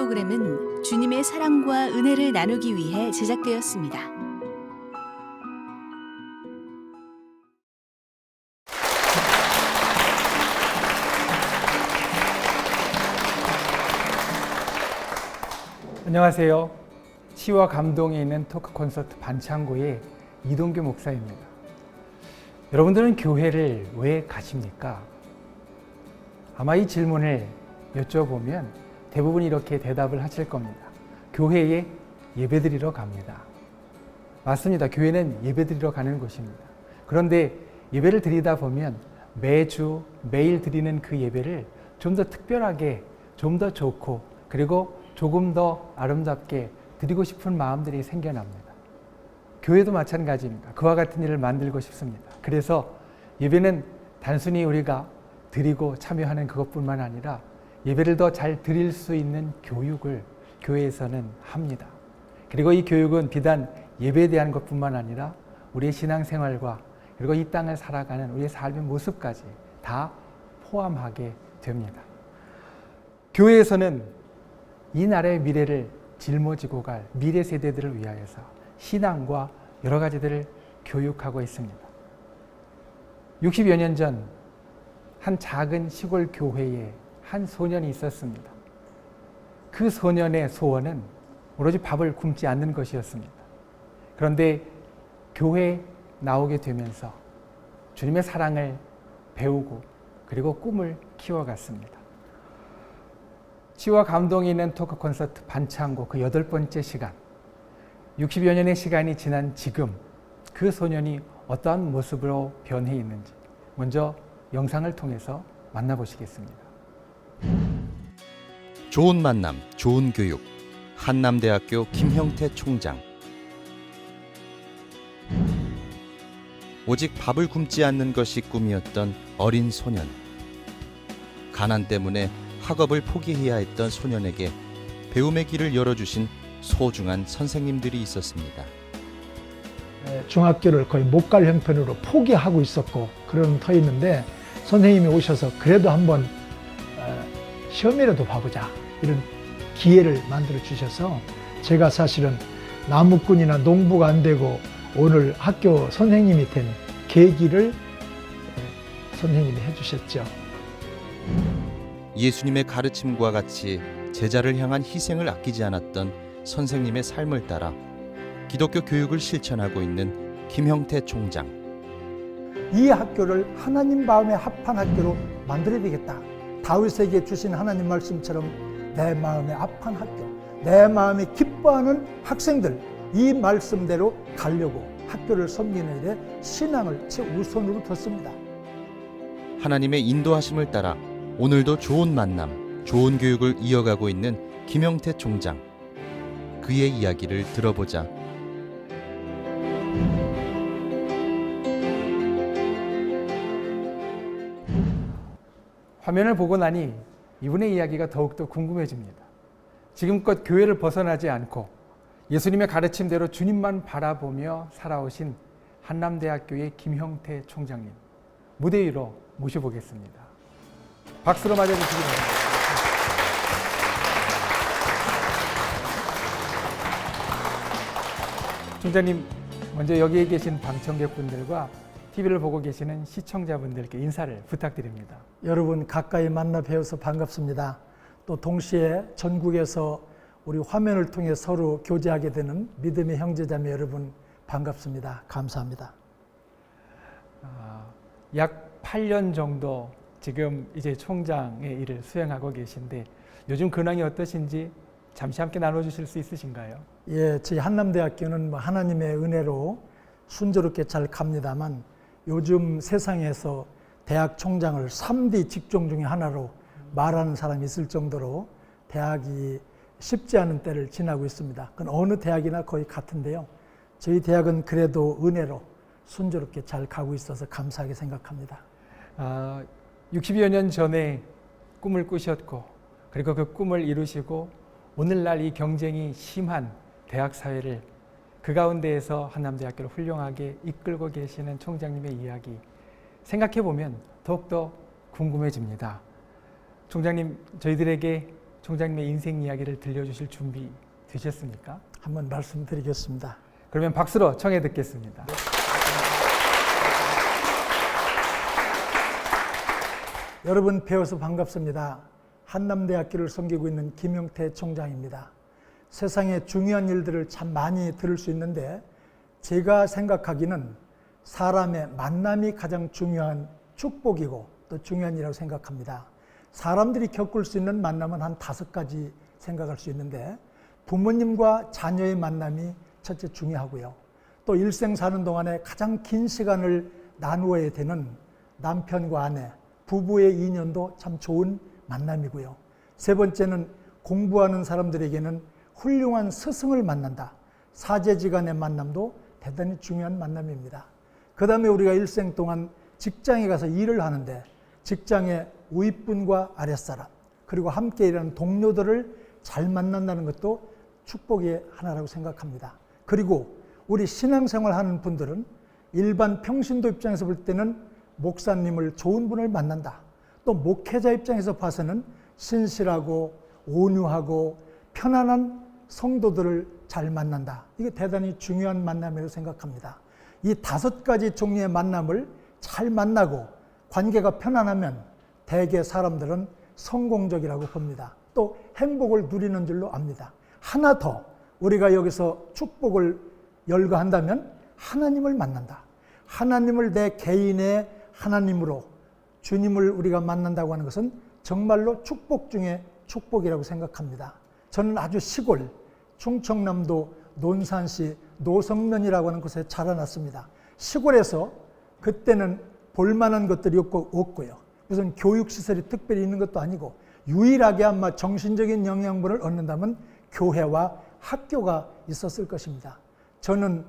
프로그램은 주님의 사랑과 은혜를 나누기 위해 제작되었습니다. 안녕하세요. 치유와 감동이 있는 토크 콘서트 반창고의 이동규 목사입니다. 여러분들은 교회를 왜 가십니까? 아마 이 질문을 여쭤보면 대부분 이렇게 대답을 하실 겁니다. 교회에 예배드리러 갑니다. 맞습니다. 교회는 예배드리러 가는 곳입니다. 그런데 예배를 드리다 보면 매주 매일 드리는 그 예배를 좀 더 특별하게, 좀 더 좋고, 그리고 조금 더 아름답게 드리고 싶은 마음들이 생겨납니다. 교회도 마찬가지입니다. 그와 같은 일을 만들고 싶습니다. 그래서 예배는 단순히 우리가 드리고 참여하는 그것뿐만 아니라 예배를 더 잘 드릴 수 있는 교육을 교회에서는 합니다. 그리고 이 교육은 비단 예배에 대한 것뿐만 아니라 우리의 신앙생활과 그리고 이 땅을 살아가는 우리의 삶의 모습까지 다 포함하게 됩니다. 교회에서는 이 나라의 미래를 짊어지고 갈 미래 세대들을 위하여서 신앙과 여러 가지들을 교육하고 있습니다. 60여 년 전 한 작은 시골 교회에 한 소년이 있었습니다. 그 소년의 소원은 오로지 밥을 굶지 않는 것이었습니다. 그런데 교회에 나오게 되면서 주님의 사랑을 배우고 그리고 꿈을 키워갔습니다. 치유와 감동이 있는 토크 콘서트 반창고 그 8번째 시간, 60여 년의 시간이 지난 지금 그 소년이 어떠한 모습으로 변해 있는지 먼저 영상을 통해서 만나보시겠습니다. 좋은 만남, 좋은 교육. 한남대학교 김형태 총장. 오직 밥을 굶지 않는 것이 꿈이었던 어린 소년. 가난 때문에 학업을 포기해야 했던 소년에게 배움의 길을 열어주신 소중한 선생님들이 있었습니다. 중학교를 거의 못 갈 형편으로 포기하고 있었고 그런 터였는데 선생님이 오셔서 그래도 한번 시험이라도 봐보자 이런 기회를 만들어 주셔서 제가 사실은 나무꾼이나 농부가 안 되고 오늘 학교 선생님이 된 계기를 선생님이 해주셨죠. 예수님의 가르침과 같이 제자를 향한 희생을 아끼지 않았던 선생님의 삶을 따라 기독교 교육을 실천하고 있는 김형태 총장. 이 학교를 하나님 마음에 합한 학교로 만들어야 되겠다. 다윗에게 주신 하나님 말씀처럼 내 마음에 합한 학교, 내 마음에 기뻐하는 학생들, 이 말씀대로 가려고 학교를 섬기는 일에 신앙을 최우선으로 뒀습니다. 하나님의 인도하심을 따라 오늘도 좋은 만남, 좋은 교육을 이어가고 있는 김형태 총장. 그의 이야기를 들어보자. 화면을 보고 나니 이분의 이야기가 더욱더 궁금해집니다. 지금껏 교회를 벗어나지 않고 예수님의 가르침대로 주님만 바라보며 살아오신 한남대학교의 김형태 총장님, 무대 위로 모셔보겠습니다. 박수로 맞아주시기 바랍니다. 총장님, 먼저 여기에 계신 방청객분들과 TV를 보고 계시는 시청자분들께 인사를 부탁드립니다. 여러분 가까이 만나 뵈어서 반갑습니다. 또 동시에 전국에서 우리 화면을 통해 서로 교제하게 되는 믿음의 형제자매 여러분 반갑습니다. 감사합니다. 약 8년 정도 지금 이제 총장의 일을 수행하고 계신데 요즘 근황이 어떠신지 잠시 함께 나눠주실 수 있으신가요? 예, 저희 한남대학교는 하나님의 은혜로 순조롭게 잘 갑니다만 요즘 세상에서 대학 총장을 3대 직종 중에 하나로 말하는 사람이 있을 정도로 대학이 쉽지 않은 때를 지나고 있습니다. 그건 어느 대학이나 거의 같은데요. 저희 대학은 그래도 은혜로 순조롭게 잘 가고 있어서 감사하게 생각합니다. 60여 년 전에 꿈을 꾸셨고 그리고 그 꿈을 이루시고 오늘날 이 경쟁이 심한 대학 사회를 그 가운데에서 한남대학교를 훌륭하게 이끌고 계시는 총장님의 이야기 생각해 보면 더욱더 궁금해집니다. 총장님, 저희들에게 총장님의 인생 이야기를 들려주실 준비 되셨습니까? 한번 말씀드리겠습니다. 그러면 박수로 청해 듣겠습니다. 여러분 뵈어서 반갑습니다. 한남대학교를 섬기고 있는 김용태 총장입니다. 세상에 중요한 일들을 참 많이 들을 수 있는데 제가 생각하기는 사람의 만남이 가장 중요한 축복이고 또 중요한 일이라고 생각합니다. 사람들이 겪을 수 있는 만남은 한 5가지 생각할 수 있는데 부모님과 자녀의 만남이 첫째 중요하고요. 또 일생 사는 동안에 가장 긴 시간을 나누어야 되는 남편과 아내, 부부의 인연도 참 좋은 만남이고요. 세 번째는 공부하는 사람들에게는 훌륭한 스승을 만난다. 사제지간의 만남도 대단히 중요한 만남입니다. 그 다음에 우리가 일생 동안 직장에 가서 일을 하는데 직장의 윗분과 아랫사람 그리고 함께 일하는 동료들을 잘 만난다는 것도 축복의 하나라고 생각합니다. 그리고 우리 신앙생활 하는 분들은 일반 평신도 입장에서 볼 때는 목사님을 좋은 분을 만난다. 또 목회자 입장에서 봐서는 신실하고 온유하고 편안한 성도들을 잘 만난다. 이게 대단히 중요한 만남이라고 생각합니다. 이 5가지 종류의 만남을 잘 만나고 관계가 편안하면 대개 사람들은 성공적이라고 봅니다. 또 행복을 누리는 줄로 압니다. 하나 더 우리가 여기서 축복을 열거한다면 하나님을 만난다. 하나님을 내 개인의 하나님으로 주님을 우리가 만난다고 하는 것은 정말로 축복 중에 축복이라고 생각합니다. 저는 아주 시골 충청남도 논산시 노성면이라고 하는 곳에 자라났습니다. 시골에서 그때는 볼만한 것들이 없고요. 무슨 교육시설이 특별히 있는 것도 아니고 유일하게 아마 정신적인 영양분을 얻는다면 교회와 학교가 있었을 것입니다. 저는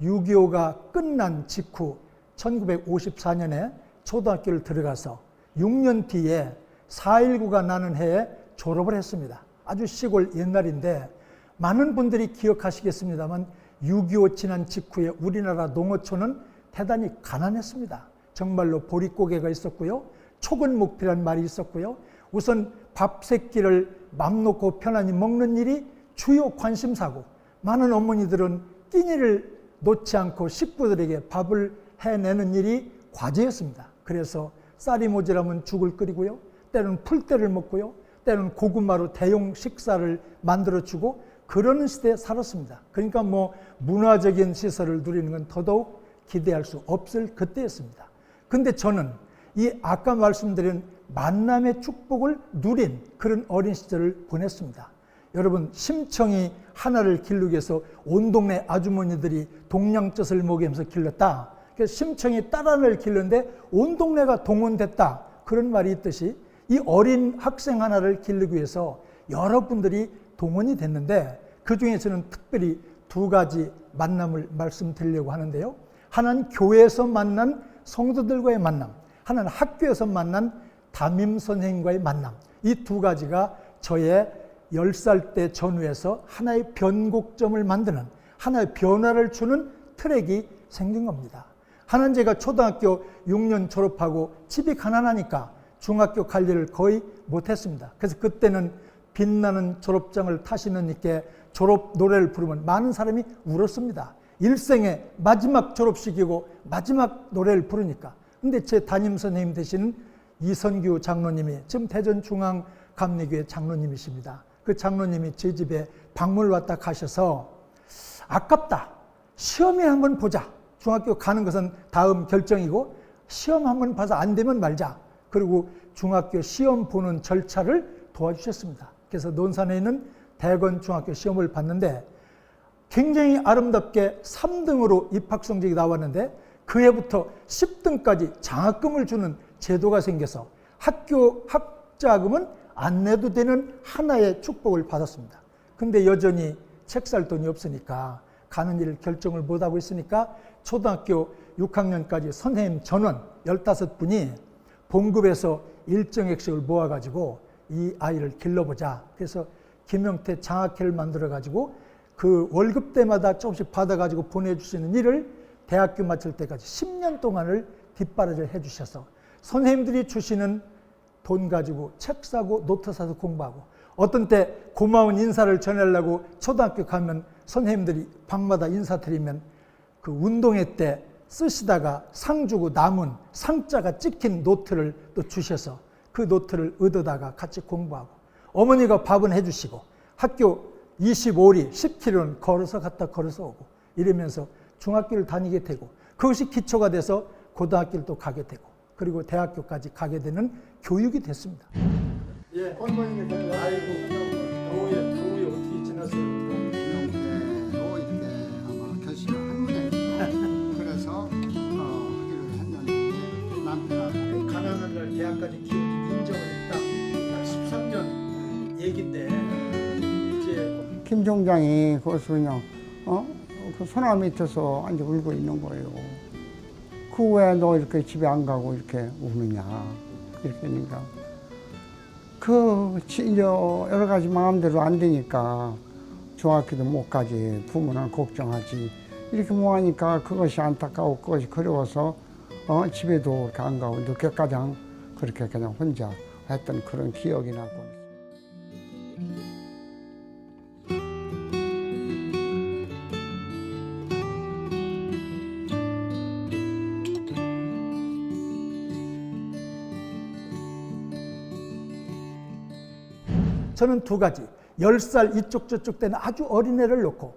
6.25가 끝난 직후 1954년에 초등학교를 들어가서 6년 뒤에 4.19가 나는 해에 졸업을 했습니다. 아주 시골 옛날인데 많은 분들이 기억하시겠습니다만 6.25 지난 직후에 우리나라 농어촌은 대단히 가난했습니다. 정말로 보릿고개가 있었고요. 초근목피란 말이 있었고요. 우선 밥 새끼를 맘 놓고 편안히 먹는 일이 주요 관심사고 많은 어머니들은 끼니를 놓지 않고 식구들에게 밥을 해내는 일이 과제였습니다. 그래서 쌀이 모자라면 죽을 끓이고요. 때로는 풀떼를 먹고요. 때로는 고구마로 대용 식사를 만들어주고 그러는 시대에 살았습니다. 그러니까 뭐 문화적인 시설을 누리는 건 더더욱 기대할 수 없을 그때였습니다. 근데 저는 이 아까 말씀드린 만남의 축복을 누린 그런 어린 시절을 보냈습니다. 여러분 심청이 하나를 기르기 위해서 온 동네 아주머니들이 동냥젖을 먹이면서 길렀다. 그래서 심청이 딸 하나를 기르는데 온 동네가 동원됐다. 그런 말이 있듯이 이 어린 학생 하나를 기르기 위해서 여러분들이 동원이 됐는데 그중에 저는 특별히 2가지 만남을 말씀드리려고 하는데요. 하나는 교회에서 만난 성도들과의 만남, 하나는 학교에서 만난 담임 선생님과의 만남. 이 2가지가 저의 10살 때 전후에서 하나의 변곡점을 만드는 하나의 변화를 주는 트랙이 생긴 겁니다. 하나는 제가 초등학교 6년 졸업하고 집이 가난하니까 중학교 갈 일을 거의 못했습니다. 그래서 그때는 빛나는 졸업장을 타시는 이께 졸업 노래를 부르면 많은 사람이 울었습니다. 일생의 마지막 졸업식이고 마지막 노래를 부르니까. 근데 제 담임 선생님 되시는 이선규 장로님이 지금 대전중앙감리교회 장로님이십니다. 그 장로님이 제 집에 방문을 왔다 가셔서 아깝다. 시험에 한번 보자. 중학교 가는 것은 다음 결정이고 시험 한번 봐서 안 되면 말자. 그리고 중학교 시험 보는 절차를 도와주셨습니다. 그래서 논산에 있는 대건중학교 시험을 봤는데 굉장히 아름답게 3등으로 입학 성적이 나왔는데 그 해부터 10등까지 장학금을 주는 제도가 생겨서 학교 학자금은 안 내도 되는 하나의 축복을 받았습니다. 근데 여전히 책 살 돈이 없으니까 가는 일을 결정을 못하고 있으니까 초등학교 6학년까지 선생님 전원 15분이 봉급에서 일정액씩을 모아가지고 이 아이를 길러보자. 그래서 김용태 장학회를 만들어가지고 그 월급 때마다 조금씩 받아가지고 보내주시는 일을 대학교 마칠 때까지 10년 동안을 뒷바라지를 해주셔서 선생님들이 주시는 돈 가지고 책 사고 노트 사서 공부하고 어떤 때 고마운 인사를 전하려고 초등학교 가면 선생님들이 방마다 인사드리면 그 운동회 때 쓰시다가 상 주고 남은 상자가 찍힌 노트를 또 주셔서 그 노트를 얻어다가 같이 공부하고, 어머니가 밥은 해주시고 학교 25리 10km는 걸어서 갔다 걸어서 오고 이러면서 중학교를 다니게 되고, 그것이 기초가 돼서 고등학교를 또 가게 되고, 그리고 대학교까지 가게 되는 교육이 됐습니다. 예, 어머니가 아이고 더위에 어떻게 지났어요? 더울 때 아마 결심을 한 거예요. 그래서 하기로 했는데 남편하고 가난한 날 대학까지 키워준 인정을 했다. 13년 얘긴데 이제 김 총장이 거기서 그냥 그 소나 밑에서 앉아 울고 있는 거예요. 그 왜 너 이렇게 집에 안 가고 이렇게 우느냐 이렇게 하니까 이제 여러 가지 마음대로 안 되니까 중학교도 못 가지, 부모는 걱정하지, 이렇게 뭐 하니까 그것이 안타까워, 그것이 그리워서 집에도 이렇게 안 가고 늦게까지 그렇게 그냥 혼자 했던 그런 기억이 나고. 저는 두 가지, 10살 이쪽 저쪽 되는 아주 어린애를 놓고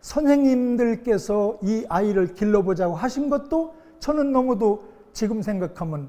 선생님들께서 이 아이를 길러보자고 하신 것도 저는 너무도 지금 생각하면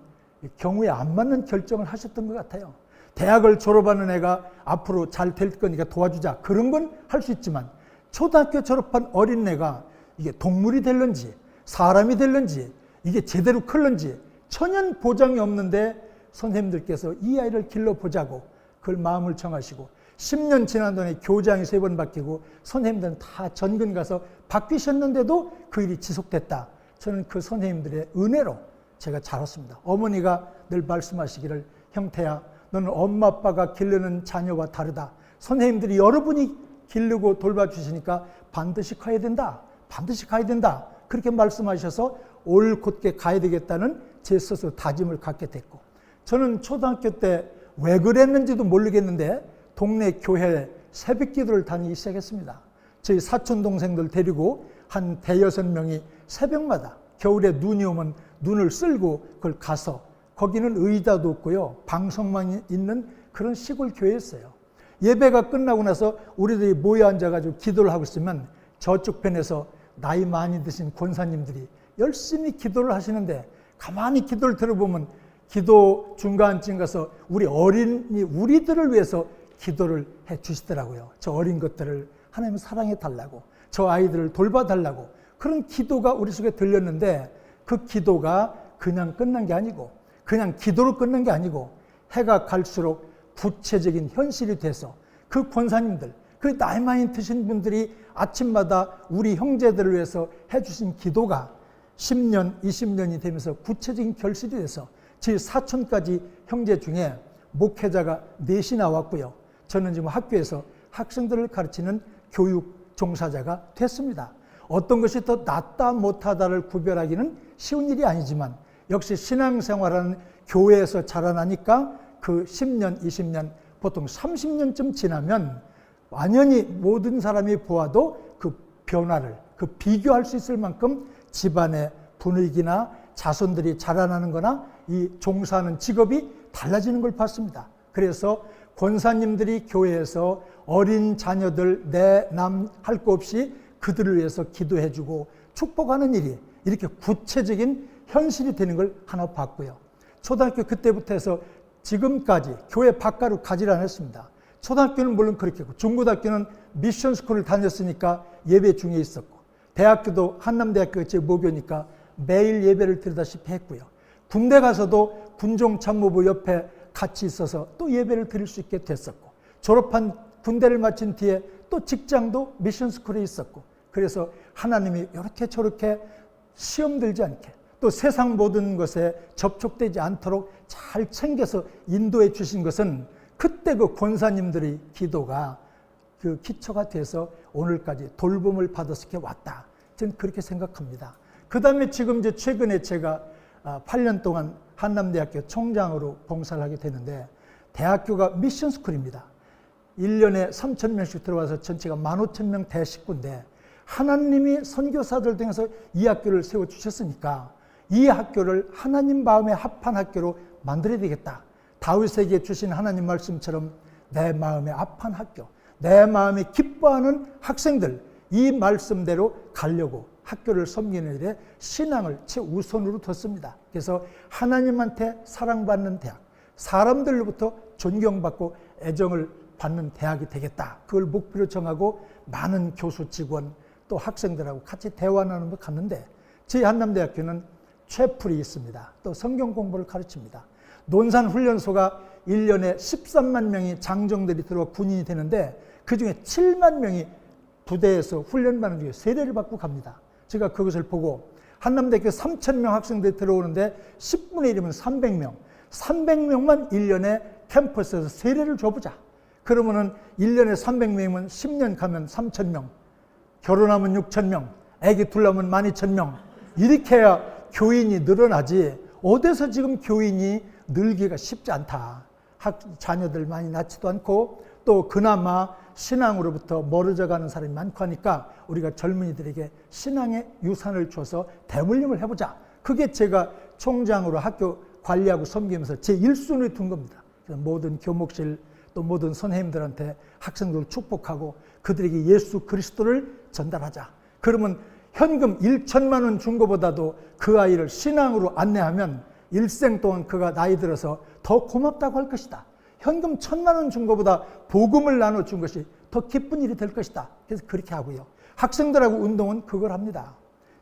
경우에 안 맞는 결정을 하셨던 것 같아요. 대학을 졸업하는 애가 앞으로 잘 될 거니까 도와주자, 그런 건 할 수 있지만 초등학교 졸업한 어린애가 이게 동물이 될런지 사람이 될런지 이게 제대로 클런지 천연 보장이 없는데 선생님들께서 이 아이를 길러보자고 그걸 마음을 정하시고 10년 지난 동안에 교장이 3번 바뀌고 선생님들은 다 전근 가서 바뀌셨는데도 그 일이 지속됐다. 저는 그 선생님들의 은혜로 제가 자랐습니다. 어머니가 늘 말씀하시기를, 형태야, 너는 엄마 아빠가 기르는 자녀와 다르다. 선생님들이 여러분이 기르고 돌봐주시니까 반드시 가야 된다. 반드시 가야 된다. 그렇게 말씀하셔서 올곧게 가야 되겠다는 제 스스로 다짐을 갖게 됐고, 저는 초등학교 때 왜 그랬는지도 모르겠는데 동네 교회 새벽 기도를 다니기 시작했습니다. 저희 사촌 동생들 데리고 한 5-6명이 새벽마다 겨울에 눈이 오면 눈을 쓸고 그걸 가서, 거기는 의자도 없고요, 방석만 있는 그런 시골 교회였어요. 예배가 끝나고 나서 우리들이 모여 앉아가지고 기도를 하고 있으면 저쪽 편에서 나이 많이 드신 권사님들이 열심히 기도를 하시는데 가만히 기도를 들어보면 기도 중간쯤 가서 우리 어린이, 우리들을 위해서 기도를 해 주시더라고요. 저 어린 것들을 하나님 사랑해 달라고, 저 아이들을 돌봐 달라고, 그런 기도가 우리 속에 들렸는데 그 기도가 그냥 끝난 게 아니고, 그냥 기도로 끝난 게 아니고 해가 갈수록 구체적인 현실이 돼서 그 권사님들, 그 나이 많이 드신 분들이 아침마다 우리 형제들을 위해서 해주신 기도가 10년, 20년이 되면서 구체적인 결실이 돼서 제 사촌까지 형제 중에 목회자가 4이 나왔고요. 저는 지금 학교에서 학생들을 가르치는 교육 종사자가 됐습니다. 어떤 것이 더 낫다 못하다를 구별하기는 쉬운 일이 아니지만 역시 신앙생활하는 교회에서 자라나니까 그 10년, 20년, 보통 30년쯤 지나면 완연히 모든 사람이 보아도 그 변화를, 그 비교할 수 있을 만큼 집안의 분위기나 자손들이 자라나는 거나 이 종사하는 직업이 달라지는 걸 봤습니다. 그래서 권사님들이 교회에서 어린 자녀들 내 남 할 거 없이 그들을 위해서 기도해주고 축복하는 일이 이렇게 구체적인 현실이 되는 걸 하나 봤고요. 초등학교 그때부터 해서 지금까지 교회 바깥으로 가지를 않았습니다. 초등학교는 물론 그렇겠고 중고등학교는 미션 스쿨을 다녔으니까 예배 중에 있었고, 대학교도 한남대학교가 제 모교니까 매일 예배를 드리다시피 했고요. 군대 가서도 군종참모부 옆에 같이 있어서 또 예배를 드릴 수 있게 됐었고, 졸업한 군대를 마친 뒤에 또 직장도 미션 스쿨에 있었고, 그래서 하나님이 이렇게 저렇게 시험 들지 않게 또 세상 모든 것에 접촉되지 않도록 잘 챙겨서 인도해 주신 것은 그때 그 권사님들의 기도가 그 기초가 돼서 오늘까지 돌봄을 받아서 이렇게 왔다. 저는 그렇게 생각합니다. 그 다음에 지금 이제 최근에 제가 8년 동안 한남대학교 총장으로 봉사를 하게 되는데, 대학교가 미션 스쿨입니다. 1년에 3,000명씩 들어와서 전체가 15,000명 대식구인데 하나님이 선교사들 등에서 이 학교를 세워주셨으니까 이 학교를 하나님 마음에 합한 학교로 만들어야 되겠다. 다윗에게 주신 하나님 말씀처럼 내 마음에 합한 학교, 내 마음에 기뻐하는 학생들, 이 말씀대로 가려고 학교를 섬기는 일에 신앙을 최우선으로 뒀습니다. 그래서 하나님한테 사랑받는 대학, 사람들로부터 존경받고 애정을 받는 대학이 되겠다. 그걸 목표로 정하고 많은 교수 직원 또 학생들하고 같이 대화 나누며 갔는데 저희 한남대학교는 채플이 있습니다. 또 성경 공부를 가르칩니다. 논산훈련소가 1년에 13만 명이 장정들이 들어와 군인이 되는데 그중에 7만 명이 부대에서 훈련받는 중에 세례를 받고 갑니다. 제가 그것을 보고 한남대학교 3,000명 학생들이 들어오는데 10분의 1이면 300명. 300명만 1년에 캠퍼스에서 세례를 줘보자. 그러면은 1년에 300명이면 10년 가면 3,000명. 결혼하면 6,000명. 애기 둘러면 12,000명. 이렇게 해야 교인이 늘어나지. 어디서 지금 교인이 늘기가 쉽지 않다. 자녀들 많이 낳지도 않고 또 그나마 신앙으로부터 멀어져 가는 사람이 많고 하니까 우리가 젊은이들에게 신앙의 유산을 줘서 대물림을 해보자. 그게 제가 총장으로 학교 관리하고 섬기면서 제 1순위에 둔 겁니다. 그래서 모든 교목실 또 모든 선생님들한테 학생들을 축복하고 그들에게 예수 그리스도를 전달하자. 그러면 현금 1천만 원 준 것보다도 그 아이를 신앙으로 안내하면 일생 동안 그가 나이 들어서 더 고맙다고 할 것이다. 현금 1,000만 원 준 것보다 복음을 나눠준 것이 더 기쁜 일이 될 것이다. 그래서 그렇게 하고요. 학생들하고 운동은 그걸 합니다.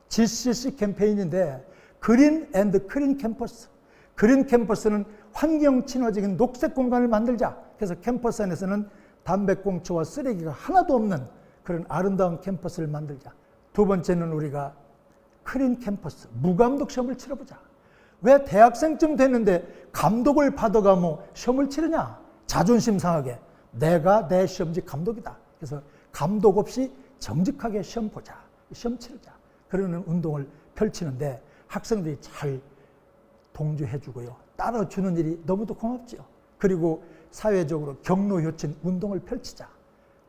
GCC 캠페인인데 그린 앤드 클린 캠퍼스. 그린 캠퍼스는 환경 친화적인 녹색 공간을 만들자. 그래서 캠퍼스 안에서는 담배꽁초와 쓰레기가 하나도 없는 그런 아름다운 캠퍼스를 만들자. 두 번째는 우리가 클린 캠퍼스, 무감독 시험을 치러보자. 왜 대학생쯤 됐는데 감독을 받아가 뭐 시험을 치르냐? 자존심 상하게. 내가 내 시험지 감독이다. 그래서 감독 없이 정직하게 시험 보자. 시험 치르자. 그러는 운동을 펼치는데 학생들이 잘 동조해 주고요. 따라주는 일이 너무도 고맙죠. 그리고 사회적으로 경로효친 운동을 펼치자.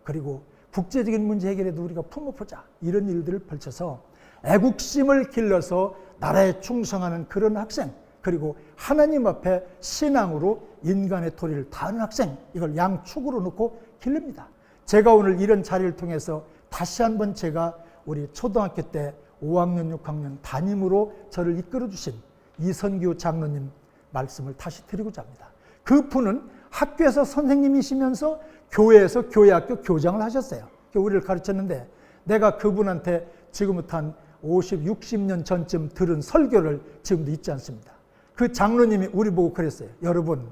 그리고 국제적인 문제 해결에도 우리가 품어보자. 이런 일들을 펼쳐서 애국심을 길러서 나라에 충성하는 그런 학생, 그리고 하나님 앞에 신앙으로 인간의 도리를 다하는 학생, 이걸 양축으로 놓고 기릅니다. 제가 오늘 이런 자리를 통해서 다시 한번 제가 우리 초등학교 때 5학년, 6학년 담임으로 저를 이끌어 주신 이선규 장로님 말씀을 다시 드리고자 합니다. 그분은 학교에서 선생님이시면서 교회에서 교회학교 교장을 하셨어요. 우리를 가르쳤는데 내가 그분한테 지금부터 한 50, 60년 전쯤 들은 설교를 지금도 잊지 않습니다. 그 장로님이 우리 보고 그랬어요. 여러분,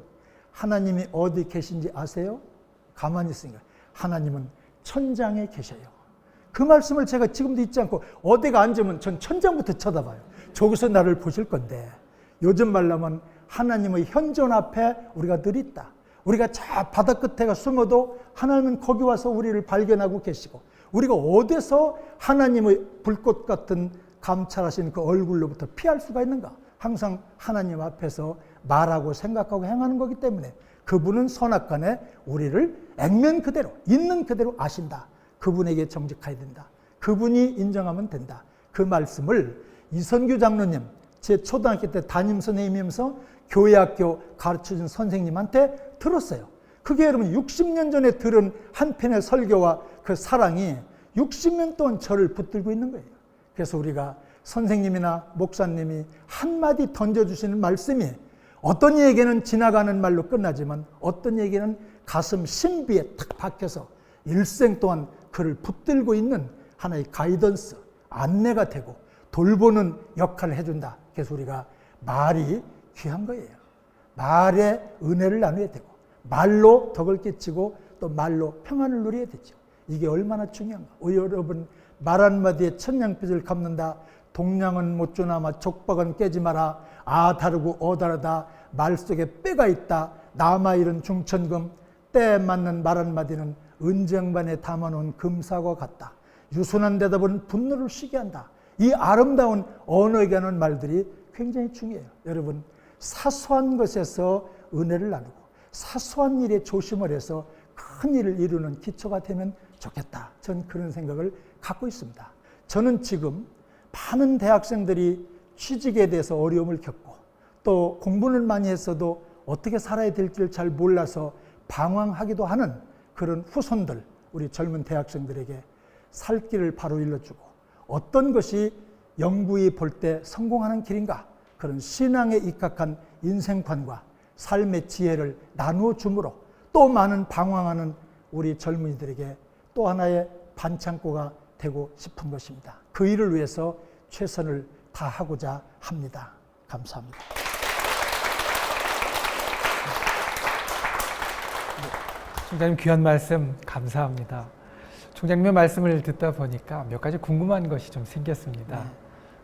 하나님이 어디 계신지 아세요? 가만히 있으니까 하나님은 천장에 계셔요. 그 말씀을 제가 지금도 잊지 않고 어디가 앉으면 전 천장부터 쳐다봐요. 저기서 나를 보실 건데 요즘 말로 하면 하나님의 현존 앞에 우리가 늘 있다. 우리가 저 바다 끝에 숨어도 하나님은 거기 와서 우리를 발견하고 계시고 우리가 어디서 하나님의 불꽃 같은 감찰하신 그 얼굴로부터 피할 수가 있는가? 항상 하나님 앞에서 말하고 생각하고 행하는 거기 때문에 그분은 선악간에 우리를 액면 그대로 있는 그대로 아신다. 그분에게 정직해야 된다. 그분이 인정하면 된다. 그 말씀을 이선규 장로님, 제 초등학교 때 담임 선생님이면서 교회학교 가르쳐준 선생님한테 들었어요. 그게 여러분 60년 전에 들은 한 편의 설교와 그 사랑이 60년 동안 저를 붙들고 있는 거예요. 그래서 우리가 선생님이나 목사님이 한마디 던져주시는 말씀이 어떤 얘기는 지나가는 말로 끝나지만 어떤 얘기는 가슴 신비에 탁 박혀서 일생 동안 그를 붙들고 있는 하나의 가이던스, 안내가 되고 돌보는 역할을 해준다. 그래서 우리가 말이 귀한 거예요. 말에 은혜를 나눠야 되고 말로 덕을 끼치고 또 말로 평안을 누려야 되죠. 이게 얼마나 중요한가. 여러분, 말 한마디에 천냥빚을 갚는다. 동량은 못 주나마 족박은 깨지 마라. 아 다르고 어 다르다. 말 속에 빼가 있다. 남아 이른 중천금. 때에 맞는 말 한마디는 은쟁반에 담아놓은 금사과 같다. 유순한 대답은 분노를 쉬게 한다. 이 아름다운 언어에 하는 말들이 굉장히 중요해요. 여러분, 사소한 것에서 은혜를 나누고 사소한 일에 조심을 해서 큰 일을 이루는 기초가 되면 좋겠다. 전 그런 생각을 갖고 있습니다. 저는 지금 많은 대학생들이 취직에 대해서 어려움을 겪고 또 공부는 많이 했어도 어떻게 살아야 될지를 잘 몰라서 방황하기도 하는 그런 후손들, 우리 젊은 대학생들에게 살 길을 바로 일러주고 어떤 것이 영구히 볼 때 성공하는 길인가, 그런 신앙에 입각한 인생관과 삶의 지혜를 나누어 줌으로 또 많은 방황하는 우리 젊은이들에게 또 하나의 반창고가 되고 싶은 것입니다. 그 일을 위해서 최선을 다하고자 합니다. 감사합니다. 총장님 귀한 말씀 감사합니다. 총장님의 말씀을 듣다 보니까 몇 가지 궁금한 것이 좀 생겼습니다.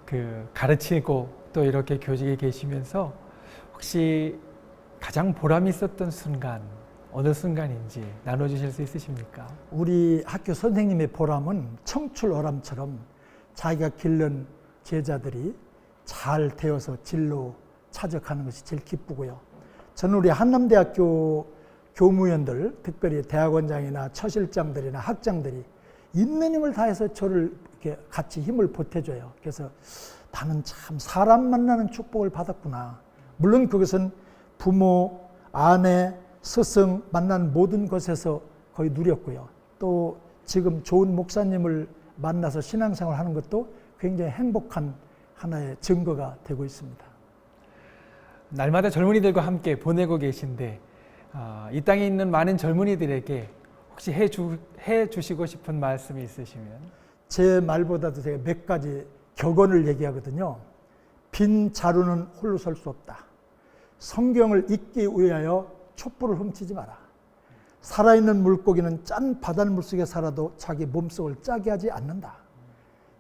그 가르치고 또 이렇게 교직에 계시면서 혹시 가장 보람 있었던 순간 어느 순간인지 나눠주실 수 있으십니까? 우리 학교 선생님의 보람은 청출어람처럼 자기가 기른 제자들이 잘 되어서 진로 차적하는 것이 제일 기쁘고요. 저는 우리 한남대학교 교무위원들, 특별히 대학원장이나 처실장들이나 학장들이 있는 힘을 다해서 저를 이렇게 같이 힘을 보태줘요. 그래서 나는 참 사람 만나는 축복을 받았구나. 물론 그것은 부모, 아내, 스승 만난 모든 것에서 거의 누렸고요. 또 지금 좋은 목사님을 만나서 신앙생활 하는 것도 굉장히 행복한 하나의 증거가 되고 있습니다. 날마다 젊은이들과 함께 보내고 계신데 이 땅에 있는 많은 젊은이들에게 혹시 해주시고 싶은 말씀이 있으시면? 제 말보다도 제가 몇 가지 격언을 얘기하거든요. 빈 자루는 홀로 설 수 없다. 성경을 읽기 위하여 촛불을 훔치지 마라. 살아있는 물고기는 짠 바닷물 속에 살아도 자기 몸속을 짜게 하지 않는다.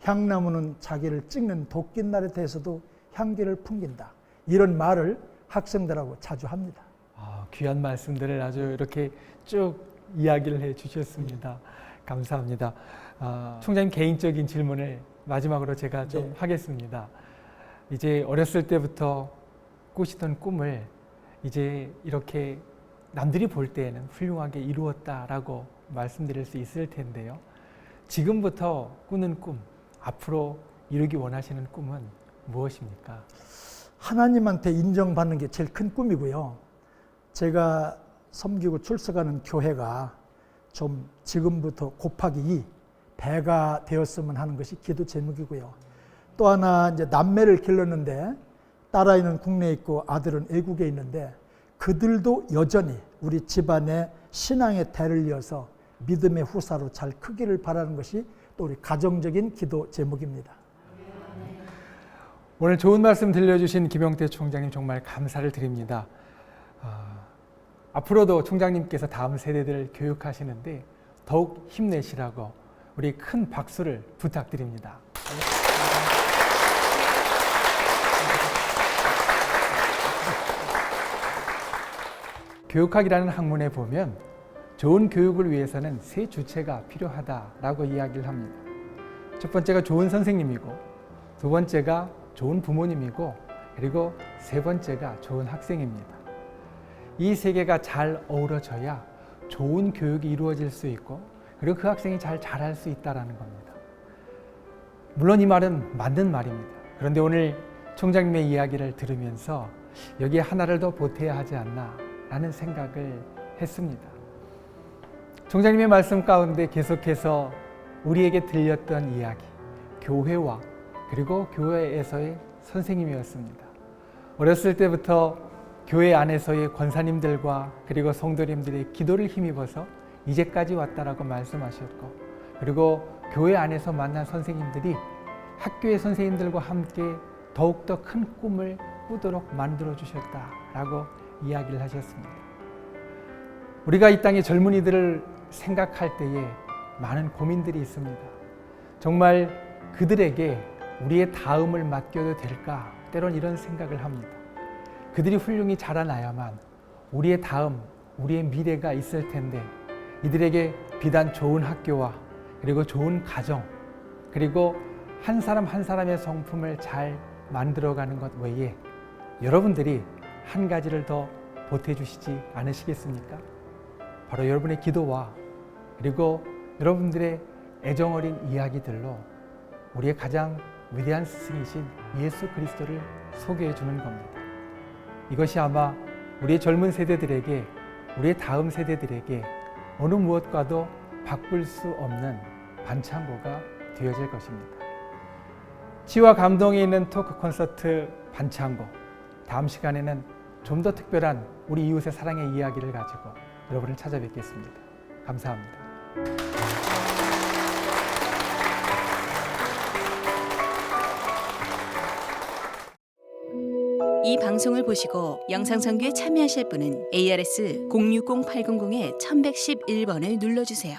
향나무는 자기를 찍는 도끼날에 대해서도 향기를 풍긴다. 이런 말을 학생들하고 자주 합니다. 귀한 말씀들을 아주 이렇게 쭉 이야기를 해 주셨습니다. 감사합니다. 총장님 개인적인 질문을 마지막으로 제가 좀 하겠습니다. 이제 어렸을 때부터 꾸시던 꿈을 이제 이렇게 남들이 볼 때에는 훌륭하게 이루었다라고 말씀드릴 수 있을 텐데요. 지금부터 꾸는 꿈, 앞으로 이루기 원하시는 꿈은 무엇입니까? 하나님한테 인정받는 게 제일 큰 꿈이고요. 제가 섬기고 출석하는 교회가 좀 지금부터 곱하기 2, 배가 되었으면 하는 것이 기도 제목이고요. 또 하나 이제 남매를 길렀는데 딸아이는 국내에 있고 아들은 외국에 있는데 그들도 여전히 우리 집안의 신앙의 대를 이어서 믿음의 후사로 잘 크기를 바라는 것이 또 우리 가정적인 기도 제목입니다. 오늘 좋은 말씀 들려주신 김영태 총장님 정말 감사를 드립니다. 앞으로도 총장님께서 다음 세대들을 교육하시는데 더욱 힘내시라고 우리 큰 박수를 부탁드립니다. 교육학이라는 학문에 보면 좋은 교육을 위해서는 세 주체가 필요하다라고 이야기를 합니다. 첫 번째가 좋은 선생님이고, 두 번째가 좋은 부모님이고, 그리고 세 번째가 좋은 학생입니다. 이 세 개가 잘 어우러져야 좋은 교육이 이루어질 수 있고, 그리고 그 학생이 잘 자랄 수 있다는 겁니다. 물론 이 말은 맞는 말입니다. 그런데 오늘 총장님의 이야기를 들으면서 여기에 하나를 더 보태야 하지 않나 라는 생각을 했습니다. 총장님의 말씀 가운데 계속해서 우리에게 들렸던 이야기, 교회와 그리고 교회에서의 선생님이었습니다. 어렸을 때부터 교회 안에서의 권사님들과 그리고 성도님들의 기도를 힘입어서 이제까지 왔다라고 말씀하셨고, 그리고 교회 안에서 만난 선생님들이 학교의 선생님들과 함께 더욱더 큰 꿈을 꾸도록 만들어 주셨다라고 이야기를 하셨습니다. 우리가 이 땅의 젊은이들을 생각할 때에 많은 고민들이 있습니다. 정말 그들에게 우리의 다음을 맡겨도 될까? 때론 이런 생각을 합니다. 그들이 훌륭히 자라나야만 우리의 다음, 우리의 미래가 있을 텐데 이들에게 비단 좋은 학교와 그리고 좋은 가정, 그리고 한 사람 한 사람의 성품을 잘 만들어가는 것 외에 여러분들이 한 가지를 더 보태주시지 않으시겠습니까? 바로 여러분의 기도와 그리고 여러분들의 애정어린 이야기들로 우리의 가장 위대한 스승이신 예수 그리스도를 소개해 주는 겁니다. 이것이 아마 우리의 젊은 세대들에게, 우리의 다음 세대들에게 어느 무엇과도 바꿀 수 없는 반창고가 되어질 것입니다. 치유와 감동이 있는 토크 콘서트 반창고, 다음 시간에는 좀 더 특별한 우리 이웃의 사랑의 이야기를 가지고 여러분을 찾아뵙겠습니다. 감사합니다. 이 방송을 보시고 영상 선교에 참여하실 분은 ARS 060-800-1111번을 눌러주세요.